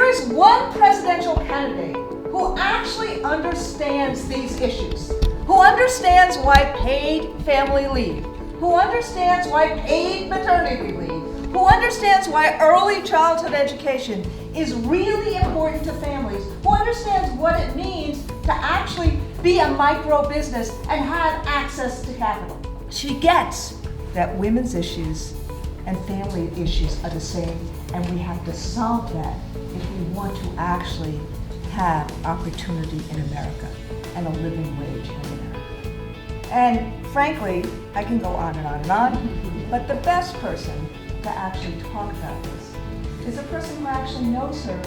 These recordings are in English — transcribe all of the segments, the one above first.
there is one presidential candidate who actually understands these issues, who understands why paid family leave, who understands why paid maternity leave, who understands why early childhood education is really important to families, who understands what it means to actually be a micro business and have access to capital. She gets that women's issues and family issues are the same, and we have to solve that if we want to actually have opportunity in America and a living wage in America. And frankly, I can go on and on and on, but the best person to actually talk about this is a person who actually knows her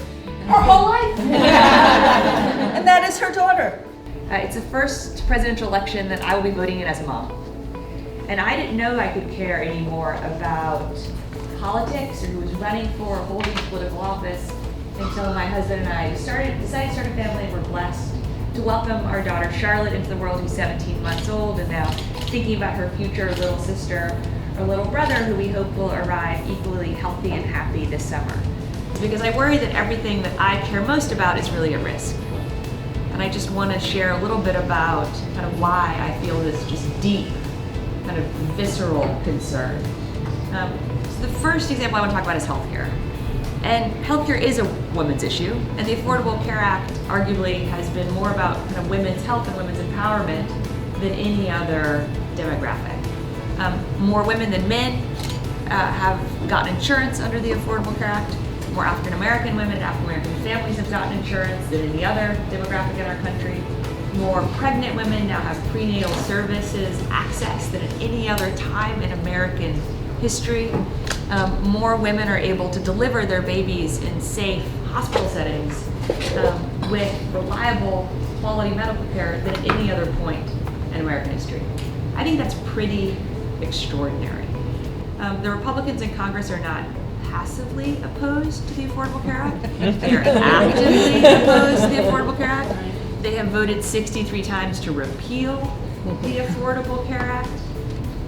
whole life. And that is her daughter. It's the first presidential election that I will be voting in as a mom. And I didn't know I could care anymore about politics or who was running for or holding political office until my husband and I decided to start a family, and we're blessed to welcome our daughter Charlotte into the world, who's 17 months old, and now thinking about her future little sister or little brother, who we hope will arrive equally healthy and happy this summer. It's because I worry that everything that I care most about is really at risk. And I just want to share a little bit about kind of why I feel this just deep, kind of visceral concern. So the first example I want to talk about is healthcare. And healthcare is a women's issue, and the Affordable Care Act arguably has been more about kind of women's health and women's empowerment than any other demographic. More women than men have gotten insurance under the Affordable Care Act. More African American women and African American families have gotten insurance than any other demographic in our country. More pregnant women now have prenatal services access than at any other time in American history. More women are able to deliver their babies in safe hospital settings with reliable, quality medical care than at any other point in American history. I think that's pretty extraordinary. The Republicans in Congress are not passively opposed to the Affordable Care Act. They are actively opposed to the Affordable Care Act. They have voted 63 times to repeal the Affordable Care Act.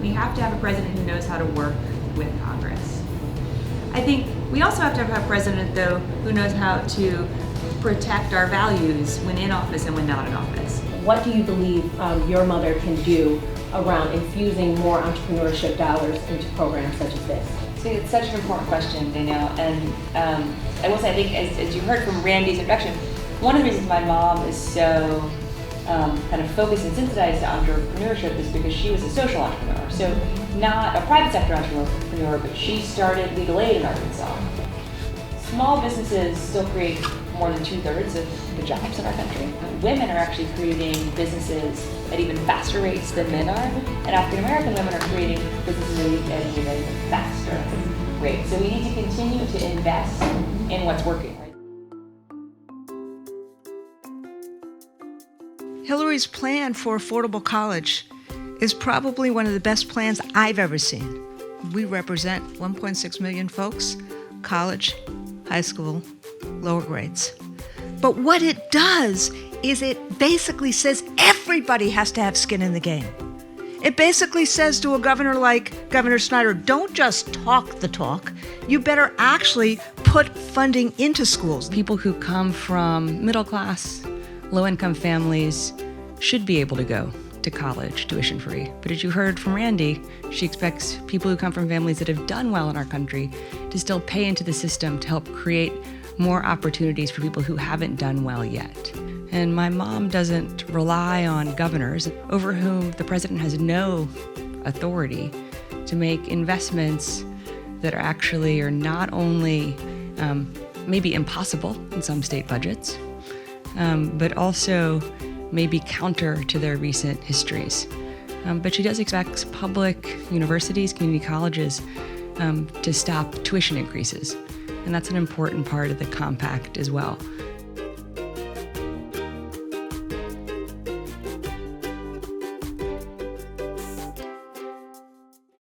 We have to have a president who knows how to work with Congress. I think we also have to have a president, though, who knows how to protect our values when in office and when not in office. What do you believe your mother can do around infusing more entrepreneurship dollars into programs such as this? So it's such an important question, Danielle, and I will say, I think as you heard from Randy's introduction, one of the reasons my mom is so kind of focused and sensitized to entrepreneurship is because she was a social entrepreneur. So not a private sector entrepreneur, but she started legal aid in Arkansas. Small businesses still create more than 2/3 of the jobs in our country. Women are actually creating businesses at even faster rates than men are, and African American women are creating businesses at an even faster rate. So we need to continue to invest in what's working. Hillary's plan for affordable college is probably one of the best plans I've ever seen. We represent 1.6 million folks, college, high school, lower grades. But what it does is it basically says everybody has to have skin in the game. It basically says to a governor like Governor Snyder, don't just talk the talk, you better actually put funding into schools. People who come from middle class, low-income families should be able to go to college tuition free. But as you heard from Randy, she expects people who come from families that have done well in our country to still pay into the system to help create more opportunities for people who haven't done well yet. And my mom doesn't rely on governors over whom the president has no authority to make investments that are not only maybe impossible in some state budgets, but also maybe counter to their recent histories. But she does expect public universities, community colleges, to stop tuition increases. And that's an important part of the compact as well.